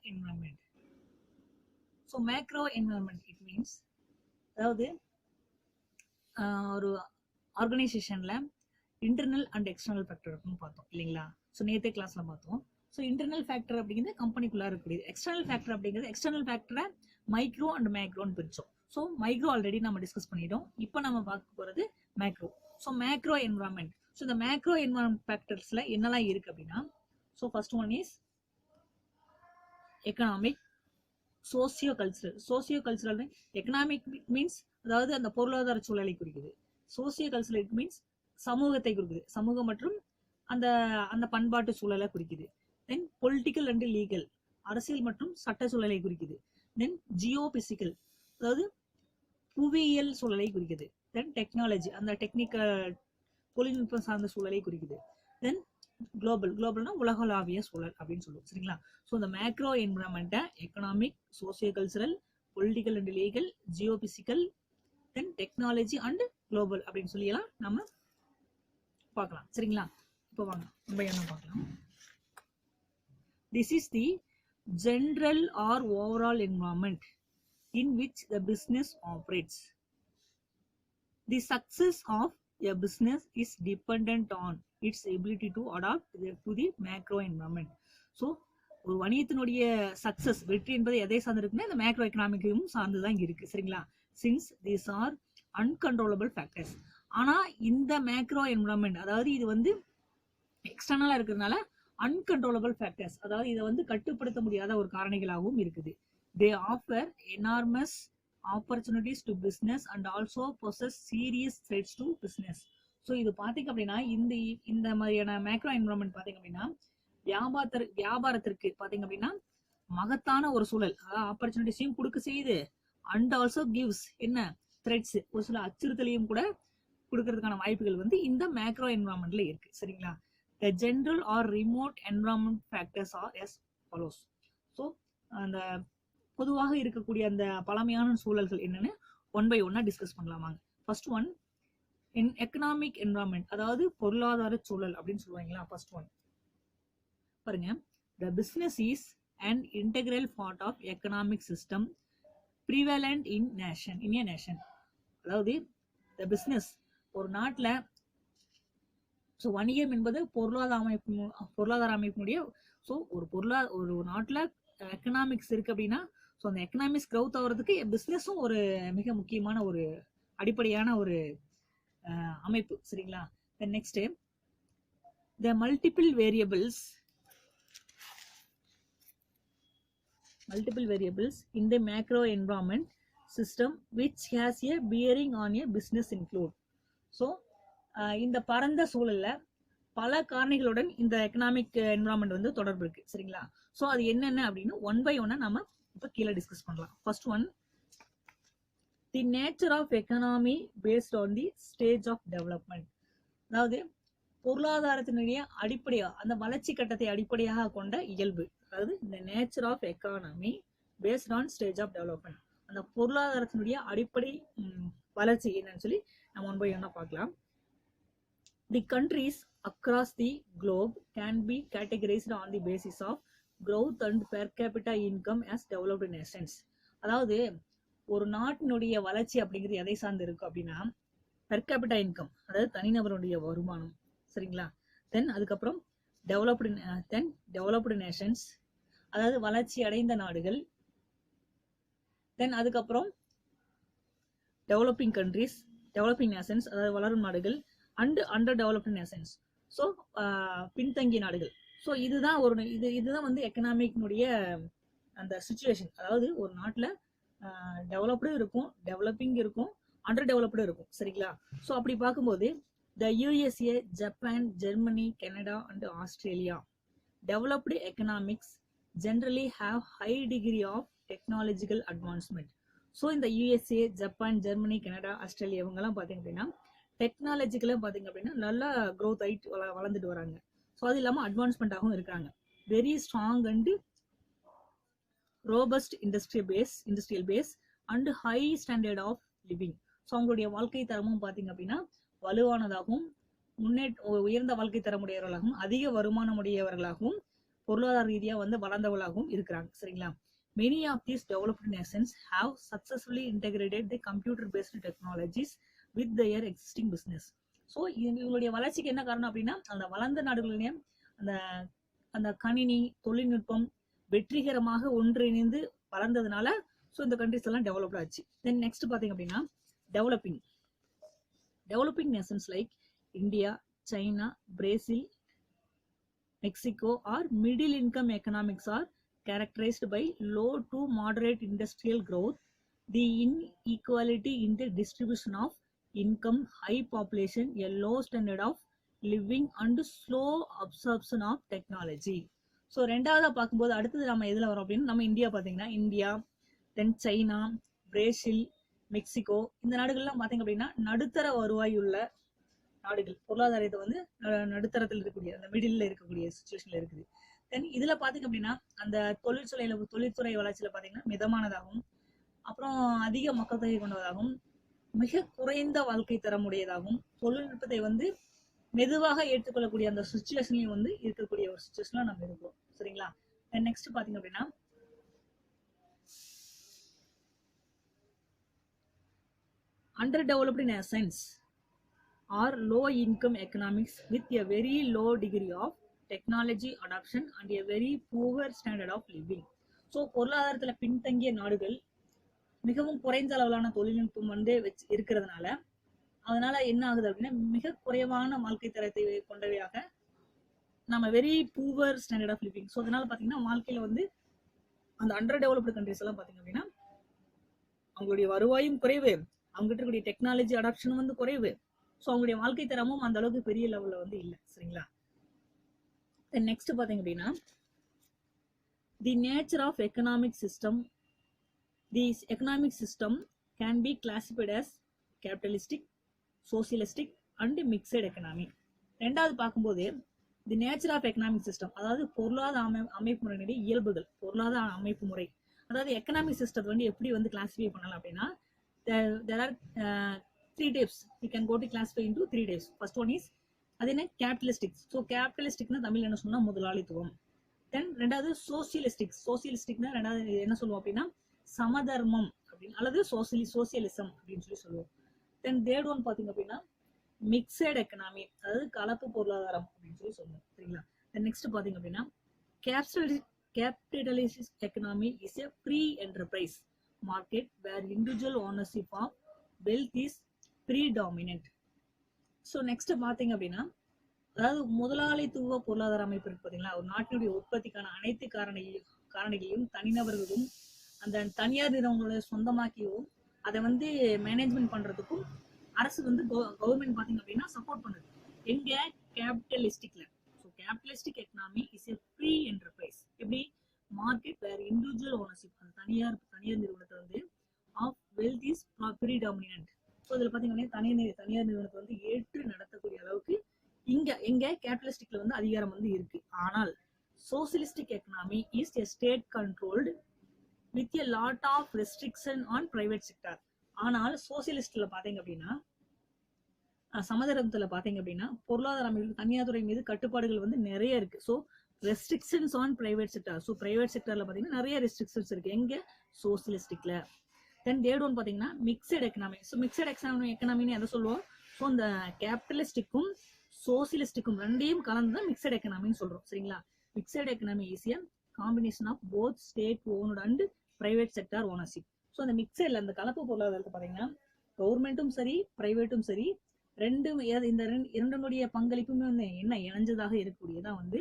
environment. So macro environment it means அதாவது ஒரு ஆர்கனைசேஷன்ல internal and external factor இருக்குன்னு பார்த்தோம் இல்லைங்களா. ஸோ நேற்றே கிளாஸ்ல பார்த்தோம். ஸோ இன்டர்னல் ஃபேக்டர் அப்படிங்கிறது கம்பெனிக்குள்ளே இருக்கக்கூடியது. எக்ஸ்டர்னல் ஃபேக்டர் அப்படிங்கிறது எக்ஸ்டர்னல் ஃபேக்டரை மைக்ரோ அண்ட் மேக்ரோன்னு பிரிச்சோம். ஸோ மைக்ரோ ஆல்ரெடி நம்ம டிஸ்கஸ் பண்ணிட்டோம். இப்போ நம்ம பார்க்க போகிறது macro. So macro environment. So இந்த மேக்ரோ என்வரான்மெண்ட் ஃபேக்டர்ஸில் என்னெல்லாம் இருக்குது அப்படின்னா, so first one is economic, socio cultural. Socio cultural economic means அதாவது அந்த பொருளாதார சூழலை குறிக்குது. சோசியோ கல்ச்சரல் மீன்ஸ் சமூகத்தை குறிக்குது, சமூகம் மற்றும் அந்த அந்த பண்பாட்டு சூழலை குறிக்குது. தென் பொலிட்டிக்கல் அண்ட் லீகல், அரசியல் மற்றும் சட்ட சூழலை குறிக்குது. தென் ஜியோ பிசிக்கல், அதாவது புவியியல் சூழலை குறிக்குது. தென் டெக்னாலஜி, அந்த டெக்னிக்கல் தொழில்நுட்பம் சார்ந்த சூழலை குறிக்குது. தென் குளோபல், குளோபல்னா உலகளாவிய சூழல் அப்படின்னு சொல்லுவோம் சரிங்களா. ஸோ இந்த மேக்ரோ என்விரான்மெண்ட்டை economic, socio cultural, political and legal, geophysical, then technology and global அப்படின்னு சொல்லியெல்லாம் நம்ம பார்க்கலாம் சரிங்களா. இப்போ வாங்க நம்ம என்ன பார்க்கலாம். This is the general or overall environment in which the business operates. The success of a business is dependent on its ability to adapt to the macro environment. So ஒரு வணிகத்தினுடைய சக்சஸ், வெற்றி என்பது எதை சார்ந்து இருக்குன்னா இந்த மேக்ரோ எக்கனாமிக்கும் சார்ந்துதான் இருக்கு சரிங்களா. Since these are uncontrollable factors. ஆனா இந்த மேக்ரோ என்விரான்மெண்ட் அதாவது இது வந்து எக்ஸ்டர்னலா இருக்கிறதுனால அன்கண்ட்ரோலபிள் ஃபேக்டர்ஸ், அதாவது இதை வந்து கட்டுப்படுத்த முடியாத ஒரு காரணிகளாகவும் இருக்குது. They offer enormous opportunities to business and also possess serious threats to business. So இது பார்த்தீங்க அப்படின்னா இந்த மாதிரியான மேக்ரோ என்விரான்மெண்ட் பார்த்தீங்க அப்படின்னா வியாபாரத்திற்கு பார்த்தீங்க அப்படின்னா மகத்தான ஒரு சூழல், அதாவது ஆப்பர்ச்சுனிட்டிஸையும் கொடுக்க செய்யுது. அண்ட் ஆல்சோ கிவ்ஸ் என்ன த்ரெட்ஸ், ஒரு சில அச்சுறுத்தலையும் கூட கொடுக்கறதுக்கான வாய்ப்புகள் வந்து இந்த மேக்ரோ என்விரான்மெண்ட்ல இருக்கு சரிங்களா. The general or remote environment factors are as follows. So அந்த பொதுவாக இருக்கக்கூடிய அந்த பழமையான சூழல்கள் என்னன்னு ஒன் பை ஒன்னா டிஸ்கஸ் பண்ணலாமாங்க. ஃபர்ஸ்ட் ஒன் எக்கனாமிக் என்விரான்மெண்ட், அதாவது பொருளாதார சூழல் அப்படின்னு சொல்லுவாங்களா. ஃபர்ஸ்ட் ஒன் பாருங்க, the business is an integral part of economic system prevalent in a nation. அதாவது the business ஒரு நாட்டுல, ஸோ வணிகம் என்பது பொருளாதார அமைப்பினுடைய, ஸோ ஒரு நாட்டுல எக்கனாமிக்ஸ் இருக்கு அப்படின்னா ஸோ அந்த எக்கனாமிக்ஸ் க்ரௌத் ஆகிறதுக்கு பிஸ்னஸும் ஒரு மிக முக்கியமான ஒரு அடிப்படையான ஒரு அமைப்பு சரிங்களா. Next the multiple variables in the macro environment system which has a bearing on a business include. So இந்த பரந்த சூழல்ல பல காரணிகளுடன் இந்த எக்கனாமிக் என்விரான்மெண்ட் வந்து தொடர்பு இருக்கு சரிங்களா. ஸோ அது என்னென்ன அப்படின்னு ஒன் பை ஒன்னா நம்ம இப்போ கீழே டிஸ்கஸ் பண்ணலாம். First one, the nature of economy based on the stage of development. அதாவது பொருளாதாரத்தினுடைய அடிப்படையா அந்த வளர்ச்சி கட்டத்தை அடிப்படையாக கொண்ட இயல்பு, அதாவது இந்த nature of economy based on stage of development, அந்த பொருளாதாரத்தினுடைய அடிப்படை வளர்ச்சி என்னன்னு சொல்லி நம்ம ஒன் பை ஒன்னா பார்க்கலாம். தி countries across the globe can be categorized on the basis of growth and per capita income as developed nations. அதாவது ஒரு நாட்டினுடைய வளர்ச்சி அப்படிங்கிறது எதை சார்ந்து இருக்கும் அப்படின்னா பெர் கேபிட்டா இன்கம், அதாவது தனிநபருடைய வருமானம் சரிங்களா. தென் அதுக்கப்புறம் டெவலப்டு நேஷன்ஸ், அதாவது வளர்ச்சி அடைந்த நாடுகள். தென் அதுக்கப்புறம் டெவலப்பிங் கண்ட்ரிஸ், டெவலப்பிங் நேஷன்ஸ், அதாவது வளரும் நாடுகள். And under developed Nations, so பின்தங்கிய நாடுகள். ஸோ இதுதான் வந்து எக்கனாமிக்னுடைய அந்த சுச்சுவேஷன். அதாவது ஒரு நாட்டில் டெவலப்டும் இருக்கும், டெவலப்பிங் இருக்கும், அண்டர் டெவலப்டும் இருக்கும் சரிங்களா. ஸோ அப்படி பார்க்கும்போது the USA, Japan, Germany, Canada and Australia developed economics generally have high degree of technological advancement. So இந்த USA, Japan, Germany, Canada, Australia இவங்கெல்லாம் பார்த்தீங்க அப்படின்னா டெக்னாலஜிக்கலாக பார்த்தீங்க அப்படின்னா நல்லா க்ரோத் ஆகிட்டு வளர்ந்துட்டு வராங்க. ஸோ அது இல்லாமல் அட்வான்ஸ்மெண்ட்டாகவும் இருக்காங்க. Very strong and robust industrial base and high standard of living. So அவங்களுடைய வாழ்க்கை தரமும் பார்த்தீங்க அப்படின்னா வலுவானதாகவும் உயர்ந்த வாழ்க்கை தரமுடையவர்களாகவும் அதிக வருமானம் உடையவர்களாகவும் பொருளாதார ரீதியா வந்து வளர்ந்தவர்களாகவும் இருக்கிறாங்க. சரிங்களா? Many of these developed nations have successfully integrated the computer-based technologies with their existing business. So இவங்களுடைய வளர்ச்சிக்கு என்ன காரணம் அப்படின்னா, அந்த வளர்ந்த நாடுகளிலேயே அந்த அந்த கணினி தொழில்நுட்பம் வெற்றிகரமாக ஒன்றிணைந்து வளர்ந்ததுனால ஸோ இந்த கண்ட்ரிஸ் எல்லாம் டெவலப்ட் ஆச்சு. தென் நெக்ஸ்ட் பாத்தீங்க அப்படின்னா developing Nations like India, China, Brazil, Mexico or middle income economics are characterized by low to moderate industrial growth, the inequality in the distribution of income, high population, a low standard of living and slow absorption of technology. So ரெண்டாவதா பார்க்கும்போது அடுத்தது நம்ம எதுல வரோம் அப்படின்னா, நம்ம India பார்த்தீங்கன்னா India, தென் China, Brazil, Mexico இந்த நாடுகள்லாம் பார்த்தீங்க அப்படின்னா நடுத்தர வருவாய் உள்ள நாடுகள், பொருளாதாரத்தை வந்து நடுத்தரத்தில் இருக்கக்கூடிய அந்த மிடில் இருக்கக்கூடிய சுச்சுவேஷன்ல இருக்குது. தென் இதுல பாத்தீங்க அப்படின்னா அந்த தொழில்துறை வளர்ச்சியில பாத்தீங்கன்னா மிதமானதாகவும், அப்புறம் அதிக மக்கள் தொகை கொண்டதாகவும், மிக குறைந்த வாழ்க்கை தரமுடையதாகவும், தொழில்நுட்பத்தை வந்து மெதுவாக ஏற்றுக்கொள்ளக்கூடிய அந்த சுச்சுவேஷன்லயும் வந்து இருக்கக்கூடிய ஒரு சுச்சுவேஷன்ல நம்ம இருக்கோம். சரிங்களா? நெக்ஸ்ட் பாத்தீங்க அப்படின்னா underdeveloped nations or low income economics with a very low degree of technology adoption and a very poor standard of living. So பொருளாதாரத்துல பின்தங்கிய நாடுகள் மிகவும் குறைந்த அளவிலான தொழில்நுட்பம் வந்து இருக்கிறதுனால அதனால என்ன ஆகுது அப்படின்னா மிக குறைவான வாழ்க்கை தரத்தை கொண்டவையாக நம்ம very poor standard of living. So அதனால பாத்தீங்கன்னா வாழ்க்கையில வந்து அந்த அண்டர் டெவலப்டு கண்ட்ரிஸ் எல்லாம் பாத்தீங்க அப்படின்னா அவங்களுடைய வருவாயும் குறைவு, அவங்ககிட்ட இருக்கக்கூடிய டெக்னாலஜி அடாப்ஷனும் வந்து குறைவு. ஸோ அவங்களுடைய வாழ்க்கை தரமும் அந்த அளவுக்கு பெரிய லெவல்ல வந்து இல்லை. சரிங்களா? நெக்ஸ்ட் பாத்தீங்க அப்படின்னா the nature of economic system. The economic system can be classified as capitalistic, socialistic and mixed economy. ரெண்டாவது பார்க்கும்போது the nature of economic system, அதாவது பொருளாதார அமைப்பு முறையினுடைய இயல்புகள், பொருளாதார அமைப்பு முறை. அதாவது எக்கனாமிக் சிஸ்டத்தை வந்து எப்படி வந்து கிளாசிஃபை பண்ணலாம் அப்படின்னா there are three types. We can go to classify into three types. First one is அது என்ன கேபிட்டலிஸ்டிக். ஸோ கேபிட்டலிஸ்டிக்னா தமிழ் என்ன சொன்னா முதலாளித்துவம். தென் ரெண்டாவது சோசியலிஸ்டிக். சோசியலிஸ்டிக்னா ரெண்டாவது என்ன சொல்லுவோம் அப்படின்னா சமதர்மம் அப்படின்னு அல்லது சோசியலிசம் அப்படின்னு சொல்லுவோம். தென் தேர்ட் ஒன் பாத்தீங்க அப்படின்னா மிக்சட் எக்கனாமி, அதாவது கலப்பு பொருளாதாரம் அப்படின்னு சொல்லுவோம். சரிங்களா? தென் நெக்ஸ்ட் பாத்தீங்க அப்படின்னா capitalist economy is a free enterprise market where individual ownership of wealth is predominant. So next பாத்தீங்க அப்படின்னா அதாவது முதலாளித்துவ பொருளாதார அமைப்பு இருக்கு பாத்தீங்களா, ஒரு நாட்டினுடைய உற்பத்திக்கான அனைத்து காரணிகளையும் தனிநபர்களும் அந்த தனியார் நிறுவனங்களை சொந்தமாக்கியும் அதை வந்து மேனேஜ்மெண்ட் பண்றதுக்கும் அரசு வந்து கவர்மெண்ட் பாத்தீங்க அப்படின்னா சப்போர்ட் பண்ணுது. எங்க கேபிட்டலிஸ்டிக்ல. So capitalistic economy is a free enterprise. எப்படி மார்க்கெட் வேர் இண்டிவிஜுவல் ஓனர்ஷிப், அந்த தனியார் நிறுவனத்தை வந்து of wealth is predominant. So இதுல பாத்தீங்கன்னா தனியார் நிறுவனத்தை வந்து ஏற்று நடத்தக்கூடிய அளவுக்கு எங்க கேபிட்டலிஸ்டிக்ல வந்து அதிகாரம் வந்து இருக்கு. ஆனால் socialistic economy is a state controlled with a lot of restriction on private sector. ஆனால் சோசியலிஸ்ட்ல பாத்தீங்க அப்படின்னா சமதர்மத்துல பாத்தீங்க அப்படின்னா பொருளாதார அமைப்பு தனியார் துறை மீது கட்டுப்பாடுகள் வந்து நிறைய இருக்கு. So restrictions on private sector. So private செக்டர்ல பாத்தீங்கன்னா நிறைய ரெஸ்ட்ரிக்ஷன்ஸ் இருக்கு எங்க சோசியலிஸ்டிக்ல. தென் தேர்ட் ஒன் பாத்தீங்கன்னா மிக்சட் எக்கனாமி. ஸோ மிக்சட் எக்கனாமின்னு எதை சொல்லுவோம்? ஸோ இந்த கேபிட்டலிஸ்டிக்கும் சோசியலிஸ்டிக்கும் ரெண்டையும் கலந்துதான் மிக்சட் எக்கனாமின்னு சொல்றோம். சரிங்களா? Mixed economy is a combination of both state owned and private sector ownership. So அந்த மிக்சர்ல அந்த கலப்பு பொருளாதாரத்தை பாத்தீங்கன்னா கவர்மெண்ட்டும் சரி பிரைவேட்டும் சரி இந்த இரண்டுடைய பங்களிப்புமே வந்து என்ன இணைஞ்சதாக இருக்கக்கூடியதான் வந்து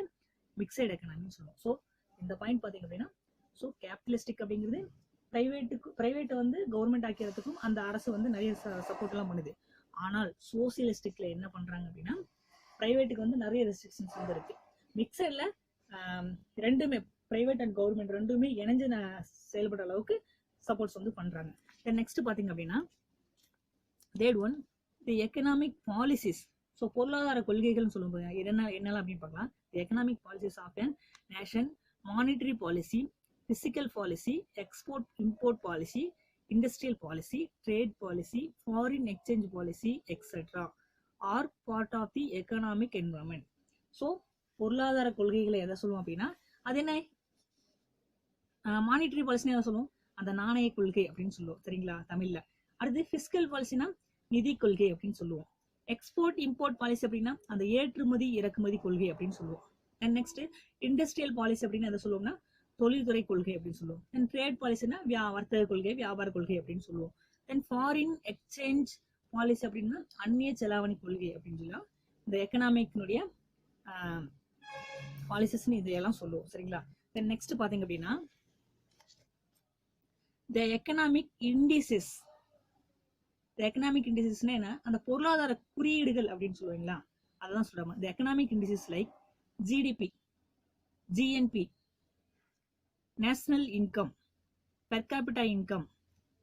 மிக்சட் எக்கனாமின்னு சொல்லுவோம். ஸோ இந்த பாயிண்ட் பாத்தீங்க அப்படின்னா ஸோ கேபிட்டலிஸ்டிக் அப்படிங்கிறது பிரைவேட்டை வந்து கவர்மெண்ட் ஆக்கிறதுக்கும் அந்த அரசு வந்து நிறைய சப்போர்ட் எல்லாம் பண்ணுது. ஆனால் சோசியலிஸ்டிக்ல என்ன பண்றாங்க அப்படின்னா பிரைவேட்டுக்கு வந்து நிறைய ரெஸ்ட்ரிக்ஷன்ஸ் வந்து இருக்கு. மிக்சர்ல ரெண்டுமே பிரைவேட் அண்ட் கவர்மெண்ட் ரெண்டுமே இணைஞ்சு செயல்படுற அளவுக்கு சப்போர்ட்ஸ் வந்து பண்றாங்க. நெக்ஸ்ட் பாத்தீங்க அப்படின்னா third one the economic policies. So பொருளாதார கொள்கைகள்னு சொல்லும்போது என்னெல்லாம் அப்படின்னு பார்க்கலாம். The economic policies of a nation, monetary policy, fiscal policy, export import policy, industrial policy, trade policy, foreign exchange policy etcetera are part of the economic environment. So பொருளாதார கொள்கைகளை எதை சொல்லுவோம் அப்படின்னா அது என்ன மானிட்டரி பாலிசினா என்ன சொல்லுவோம், அந்த நாணய கொள்கை அப்படின்னு சொல்லுவோம் சரிங்களா தமிழ்ல. அடுத்து பிஸ்கல் பாலிசினா நிதி கொள்கை அப்படின்னு சொல்லுவோம். எக்ஸ்போர்ட் இம்போர்ட் பாலிசி அப்படின்னா அந்த ஏற்றுமதி இறக்குமதி கொள்கை அப்படின்னு சொல்லுவோம். அண்ட் நெக்ஸ்ட் இண்டஸ்ட்ரியல் பாலிசி அப்படின்னு எதை சொல்லுவோம்னா தொழில்துறை கொள்கை அப்படின்னு சொல்லுவோம். தென் ட்ரேட் பாலிசினா வர்த்தக கொள்கை வியாபார கொள்கை அப்படின்னு சொல்லுவோம். தென் ஃபாரின் எக்ஸ்சேஞ்ச் பாலிசி அப்படின்னா அந்நிய செலாவணி கொள்கை அப்படின்னு சொல்லலாம். இந்த எக்கனாமிக்னுடைய பாலிசிஸ்ன்னு இதையெல்லாம் சொல்லுவோம் சரிங்களா. தென் நெக்ஸ்ட் பாத்தீங்க அப்படின்னா the economic indices. the economic indices என்ன அந்த பொருளாதார குறியீடுகள் அப்படின்னு சொல்லுவீங்களா, அதான் சொல்றாங்க. the economic indices like GDP, GNP, national income, per capita income,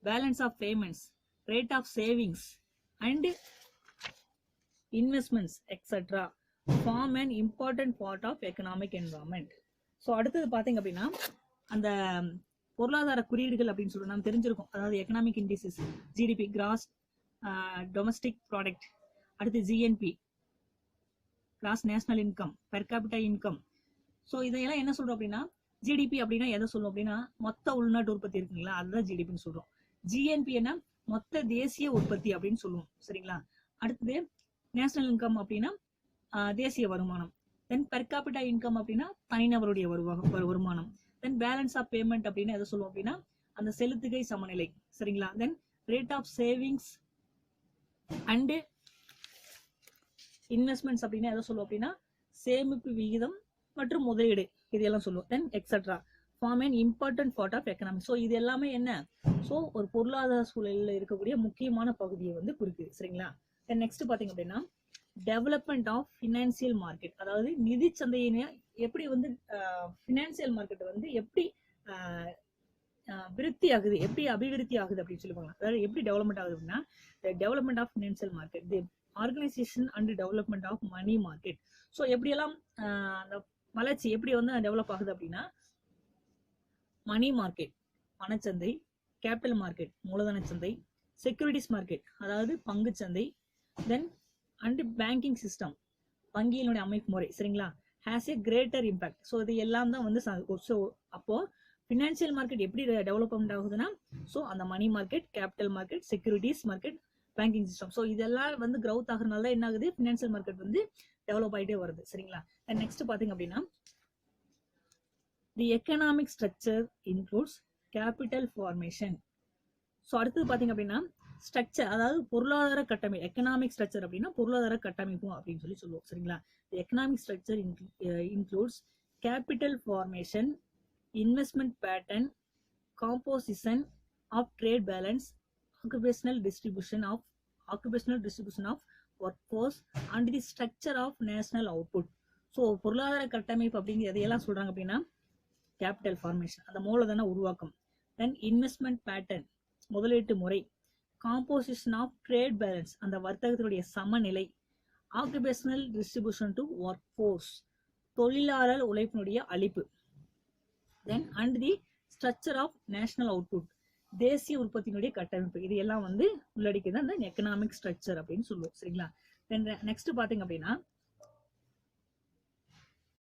balance of payments, rate of savings and investments etc. form an important part of economic environment. So அடுத்தது பாத்தீங்க அப்படின்னா அந்த பொருளாதார குறியீடுகள் அப்படின்னு சொல்லி நம்ம தெரிஞ்சிருக்கோம். அதாவது economic indices GDP gross domestic product, அடுத்து GNP gross national income, per capita income. So இதையெல்லாம் என்ன சொல்றோம் அப்படின்னா ஜிடிபி அப்படின்னா எதை சொல்லும் அப்படின்னா மொத்த உள்நாட்டு உற்பத்தி இருக்குங்களா அதுதான் ஜிடிபின்னு சொல்றோம். ஜிஎன்பி என்ன மொத்த தேசிய உற்பத்தி அப்படின்னு சொல்லுவோம் சரிங்களா. அடுத்தது நேஷனல் இன்கம் அப்படின்னா தேசிய வருமானம். தென் பெர் கேபிட்டா இன்கம் அப்படின்னா தனிநபருடைய வருமானம். தென் பேலன்ஸ் ஆஃப் பேமெண்ட் அப்படின்னு எதை சொல்லுவோம் அப்படின்னா அந்த செலுத்துகை சமநிலை சரிங்களா. Then rate of savings and investments அப்படின்னு எதை சொல்லுவோம் அப்படின்னா சேமிப்பு விகிதம் மற்றும் முதலீடு இதெல்லாம் சொல்லுவோம். Then etcetera form an important part of economic. So இது எல்லாமே என்ன ஸோ ஒரு பொருளாதார சூழலில் இருக்கக்கூடிய முக்கியமான பகுதியை வந்து குறிக்குது சரிங்களா. தென் நெக்ஸ்ட் பாத்தீங்க அப்படின்னா டெவலப்மெண்ட் ஆஃப் ஃபினான்சியல் மார்க்கெட், அதாவது நிதி சந்தையின எப்படி வந்து ஃபினான்சியல் மார்க்கெட் வந்து எப்படி விருத்தி ஆகுது எப்படி அபிவிருத்தி ஆகுது அப்படின்னு சொல்லுவாங்க. அதாவது எப்படி டெவலப்மெண்ட் ஆகுது அப்படின்னா development of financial market, the organisation and development of money market. So எப்படியெல்லாம் அந்த வளர்ச்சி எப்படி வந்து டெவலப் ஆகுது அப்படின்னா மணி மார்க்கெட் பணச்சந்தை, கேபிட்டல் மார்க்கெட் மூலதன சந்தை, செக்யூரிட்டிஸ் மார்க்கெட் அதாவது பங்கு சந்தை, தென் அண்ட் பேங்கிங் சிஸ்டம் வங்கியினுடைய அமைப்பு முறை சரிங்களா has a greater impact. So இது எல்லாம் தான் வந்து ஸோ அப்போ ஃபினான்சியல் மார்க்கெட் எப்படி டெவலப்மெண்ட் ஆகுதுன்னா ஸோ அந்த money market, capital market, securities market, banking system. So இதெல்லாம் வந்து கிரௌத் ஆகுறதுனால தான் என்ன ஆகுது ஃபினான்சியல் மார்க்கெட் வந்து டெவலப் ஆகிட்டே வருது சரிங்களா. அண்ட் நெக்ஸ்ட் பாத்தீங்க அப்படின்னா the economic structure includes capital formation. So அடுத்தது பாத்தீங்க அப்படின்னா ஸ்ட்ரக்சர் அதாவது பொருளாதார கட்டமைப்பு. எக்கனாமிக் ஸ்ட்ரக்சர் அப்படின்னா பொருளாதார கட்டமைப்பு அப்படின்னு சொல்லுவோம் சரிங்களா. Economic structure includes capital formation, investment pattern, composition of trade balance, occupational distribution of workforce and the structure of national output. So பொருளாதார கட்டமைப்பு அப்படிங்கிறது எதையெல்லாம் சொல்றாங்க அப்படின்னா கேபிட்டல் ஃபார்மேஷன் அந்த மூலதன உருவாக்கம், தென் இன்வெஸ்ட்மெண்ட் பேட்டர்ன் முதலீட்டு முறை, காம்போசிஷன் ஆஃப் ட்ரேட் பேலன்ஸ் அந்த வர்த்தகத்தினுடைய சமநிலை, occupational distribution to work force தொழிலாளர் உழைப்பினுடைய அளிப்பு, then and the structure of national output தேசிய உற்பத்தியினுடைய கட்டமைப்பு. இது எல்லாம் வந்து உள்ளடக்கிதான் அந்த எக்கனாமிக் ஸ்ட்ரக்சர் அப்படின்னு சொல்லுவோம் சரிங்களா. தென் நெக்ஸ்ட் பாத்தீங்க அப்படின்னா